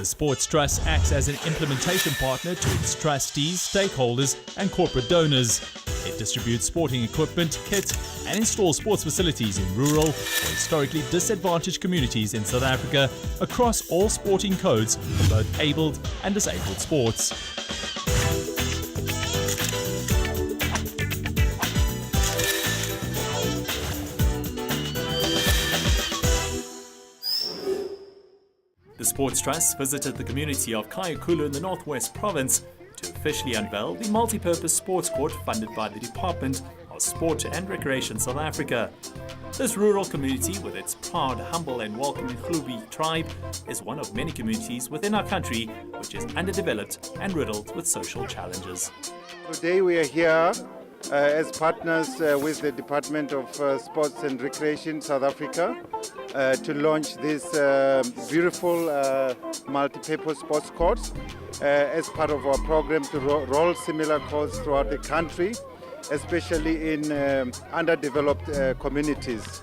The Sports Trust acts as an implementation partner to its trustees, stakeholders and corporate donors. It distributes sporting equipment, kit and installs sports facilities in rural or historically disadvantaged communities in South Africa across all sporting codes for both abled and disabled sports. The Sports Trust visited the community of Khayakulu in the Northwest Province to officially unveil the multi-purpose sports court funded by the Department of Sport and Recreation South Africa. This rural community, with its proud, humble and welcoming Khayakulu tribe, is one of many communities within our country which is underdeveloped and riddled with social challenges. Today we are here as partners with the Department of Sports and Recreation South Africa to launch this beautiful multi-purpose sports court as part of our program to roll similar courts throughout the country, especially in underdeveloped communities.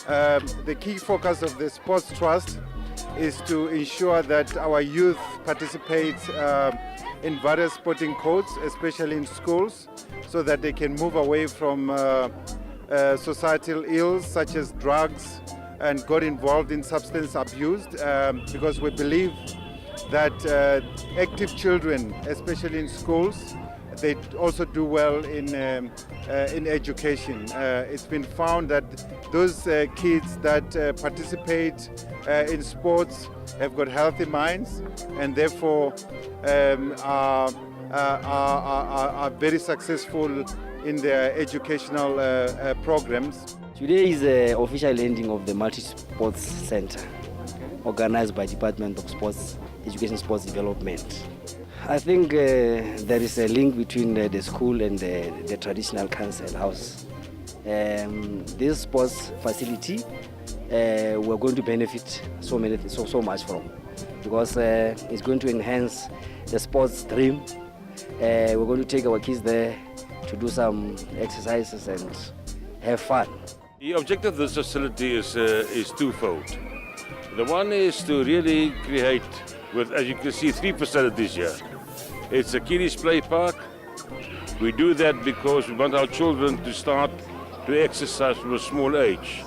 The key focus of the Sports Trust is to ensure that our youth participate in various sporting codes, especially in schools, so that they can move away from societal ills such as drugs and got involved in substance abuse, because we believe that active children, especially in schools, they also do well in education. It's been found that those kids that participate in sports have got healthy minds and therefore are very successful in their educational programs. Today is the official ending of the Multi-Sports Center, organized by Department of Sports, Education Sports Development. I think there is a link between the school and the traditional council house. This sports facility we're going to benefit so much from, because it's going to enhance the sports stream. We're going to take our kids there to do some exercises and have fun. The objective of this facility is twofold. The one is to really create, with, as you can see, 3 facilities here. It's a kiddies play park. We do that because we want our children to start to exercise from a small age.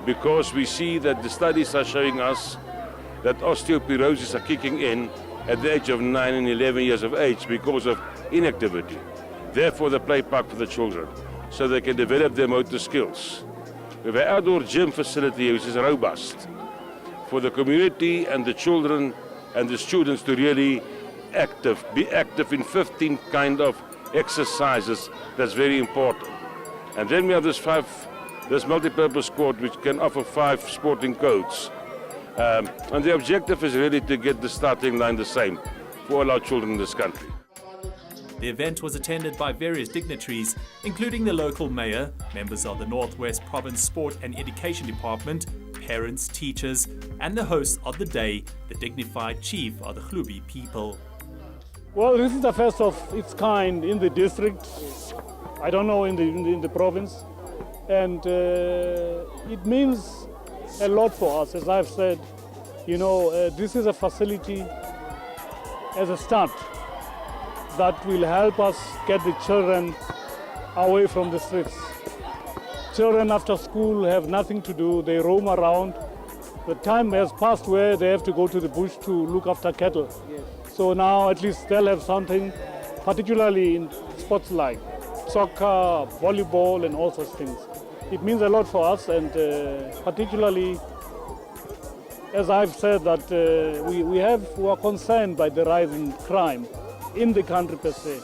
Because we see that the studies are showing us that osteoporosis are kicking in at the age of 9 and 11 years of age because of inactivity. Therefore, the play park for the children, so they can develop their motor skills. We have an outdoor gym facility which is robust for the community and the children and the students to really be active in 15 kind of exercises. That's very important. And then we have this multi-purpose court which can offer 5 sporting codes. And the objective is really to get the starting line the same for all our children in this country. The event was attended by various dignitaries, including the local mayor, members of the Northwest Province Sport and Education Department, parents, teachers, and the host of the day, the dignified chief of the Khayakulu people. Well, this is the first of its kind in the district, I don't know, in the province. And it means a lot for us, as I've said. You know, this is a facility as a start that will help us get the children away from the streets. Children after school have nothing to do, they roam around. The time has passed where they have to go to the bush to look after cattle. Yes. So now at least they'll have something, particularly in sports like soccer, volleyball and all such things. It means a lot for us, and particularly, as I've said, that we are concerned by the rise in crime in the country per se.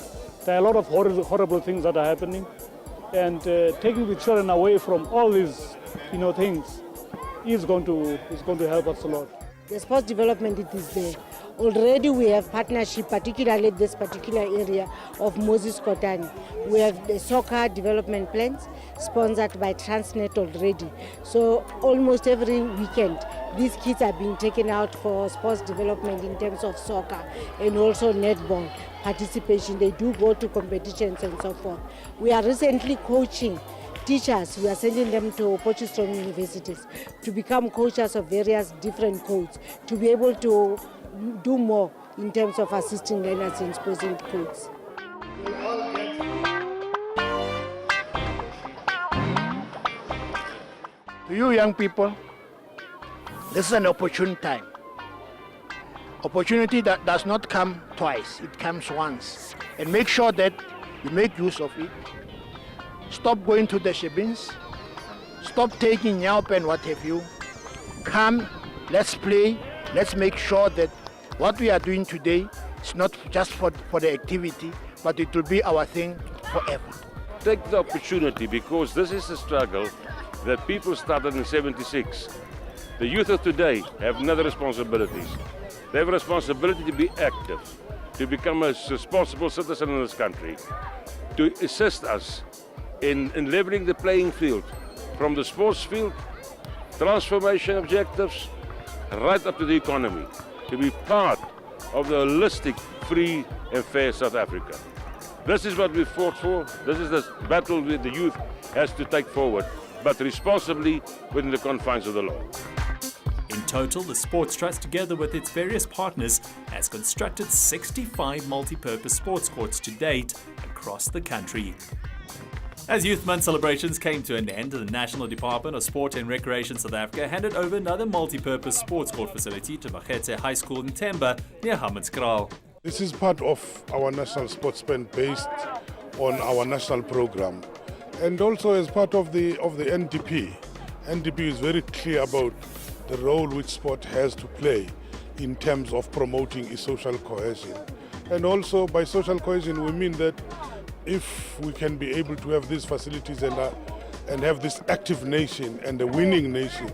There are a lot of horrible things that are happening, and taking the children away from all these, things is going to help us a lot. The sports development, it is there. Already we have partnership, particularly this particular area of Moses Kotani. We have the soccer development plans sponsored by Transnet already. So almost every weekend, these kids are being taken out for sports development in terms of soccer and also netball participation. They do go to competitions and so forth. We are recently coaching teachers. We are sending them to Potchefstroom universities to become coaches of various different codes, to be able to do more in terms of assisting learners in sporting codes. To you young people, this is an opportune time. Opportunity that does not come twice, it comes once. And make sure that you make use of it. Stop going to the shebins. Stop taking nyaup and what have you. Come, let's play. Let's make sure that what we are doing today is not just for the activity, but it will be our thing forever. Take the opportunity, because this is a struggle that people started in '76. The youth of today have another responsibilities. They have a responsibility to be active, to become a responsible citizen in this country, to assist us in leveling the playing field, from the sports field, transformation objectives, right up to the economy, to be part of the holistic, free and fair South Africa. This is what we fought for. This is the battle that the youth has to take forward, but responsibly within the confines of the law. In total, the Sports Trust, together with its various partners, has constructed 65 multi-purpose sports courts to date across the country. As Youth Month celebrations came to an end, the National Department of Sport and Recreation South Africa handed over another multi-purpose sports court facility to Makgetse High School in Temba, near Hammanskraal. This is part of our national sports spend based on our national program, and also as part of the NDP. NDP is very clear about the role which sport has to play in terms of promoting a social cohesion. And also by social cohesion we mean that if we can be able to have these facilities and have this active nation and a winning nation,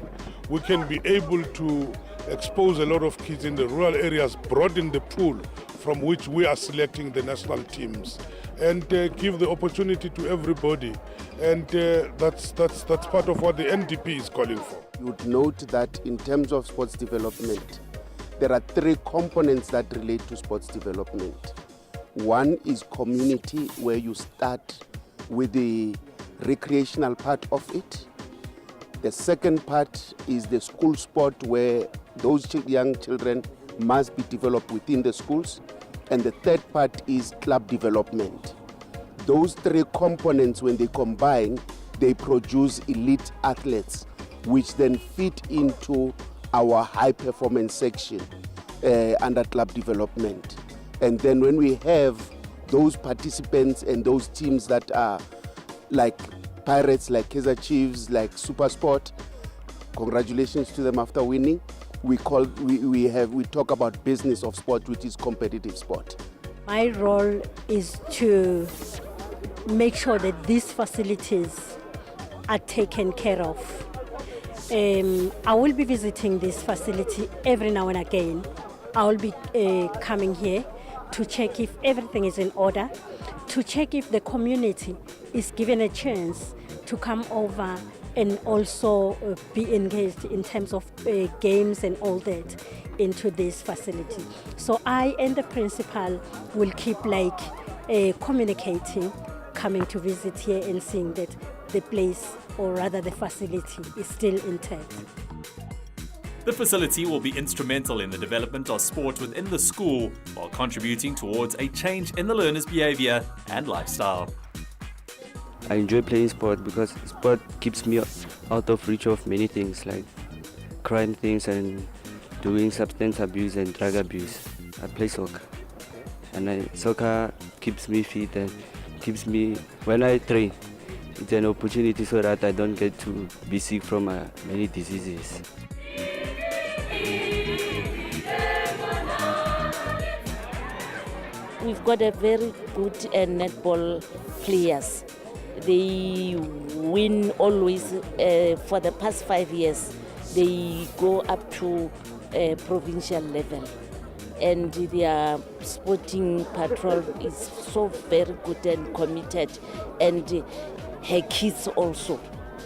we can be able to expose a lot of kids in the rural areas, broaden the pool from which we are selecting the national teams, and give the opportunity to everybody. And that's part of what the NDP is calling for. You would note that in terms of sports development, there are three components that relate to sports development. One is community, where you start with the recreational part of it. The second part is the school sport, where those young children must be developed within the schools. And the third part is club development. Those three components, when they combine, they produce elite athletes, which then fit into our high performance section under club development. And then when we have those participants and those teams that are like Pirates, like Kaizer Chiefs, like Supersport, congratulations to them after winning. We talk about business of sport, which is competitive sport. My role is to make sure that these facilities are taken care of. I will be visiting this facility every now and again. I will be coming here to check if everything is in order, to check if the community is given a chance to come over and also be engaged in terms of games and all that into this facility. So I and the principal will keep communicating, coming to visit here and seeing that the place, or rather the facility, is still intact. The facility will be instrumental in the development of sport within the school, while contributing towards a change in the learner's behavior and lifestyle. I enjoy playing sport because sport keeps me out of reach of many things like crime things and doing substance abuse and drug abuse. I play soccer, and soccer keeps me fit and keeps me, when I train, it's an opportunity so that I don't get to be sick from many diseases. We've got a very good netball players. They win always. For the past 5 years, they go up to provincial level, and their sporting patrol is so very good and committed, and her kids also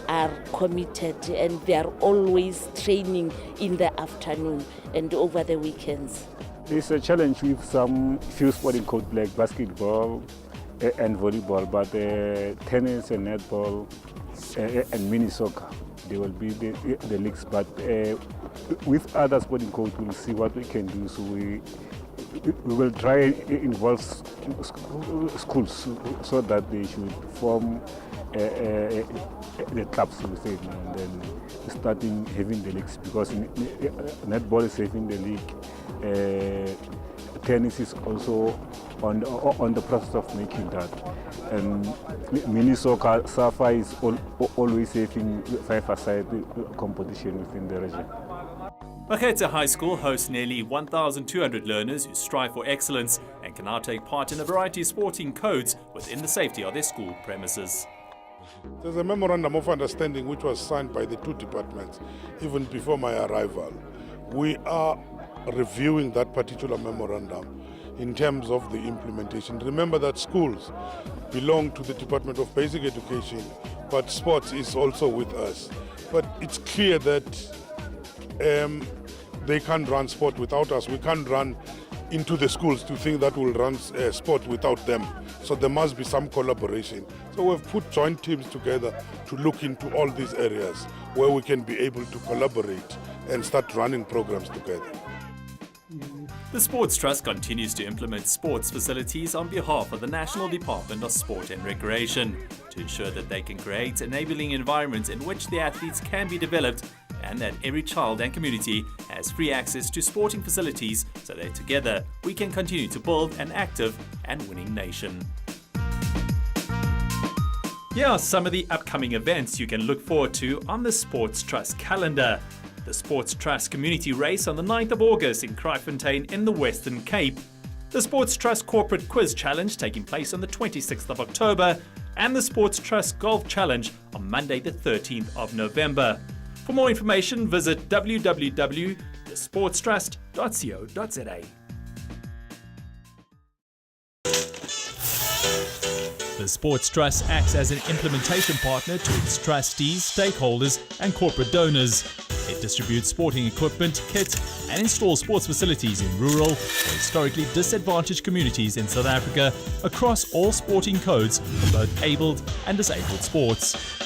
are committed, and they are always training in the afternoon and over the weekends. There's a challenge with some few sporting codes like basketball and volleyball, but tennis and netball and mini soccer, they will be the leagues. But with other sporting codes, we'll see what we can do. So we will try involve schools so that they should form the clubs within, and then starting having the leagues, because netball is having the league. Tennis is also on the process of making that, and mini soccer, SAFA is always having 5-a-side competition within the region. Makgetse High School hosts nearly 1,200 learners who strive for excellence and can now take part in a variety of sporting codes within the safety of their school premises. There's a memorandum of understanding which was signed by the two departments even before my arrival. We are reviewing that particular memorandum in terms of the implementation. Remember that schools belong to the Department of Basic Education, but sports is also with us. But it's clear that they can't run sport without us. We can't run into the schools to think that we'll run sport without them. So there must be some collaboration. So we've put joint teams together to look into all these areas where we can be able to collaborate and start running programs together. The Sports Trust continues to implement sports facilities on behalf of the National Department of Sport and Recreation to ensure that they can create enabling environments in which the athletes can be developed, and that every child and community has free access to sporting facilities so that together we can continue to build an active and winning nation. Here are some of the upcoming events you can look forward to on the Sports Trust calendar. The Sports Trust Community Race on the 9th of August in Kraaifontein in the Western Cape. The Sports Trust Corporate Quiz Challenge taking place on the 26th of October, and the Sports Trust Golf Challenge on Monday the 13th of November. For more information, visit www.thesportstrust.co.za. The Sports Trust acts as an implementation partner to its trustees, stakeholders and corporate donors. It distributes sporting equipment, kit and installs sports facilities in rural or historically disadvantaged communities in South Africa across all sporting codes for both abled and disabled sports.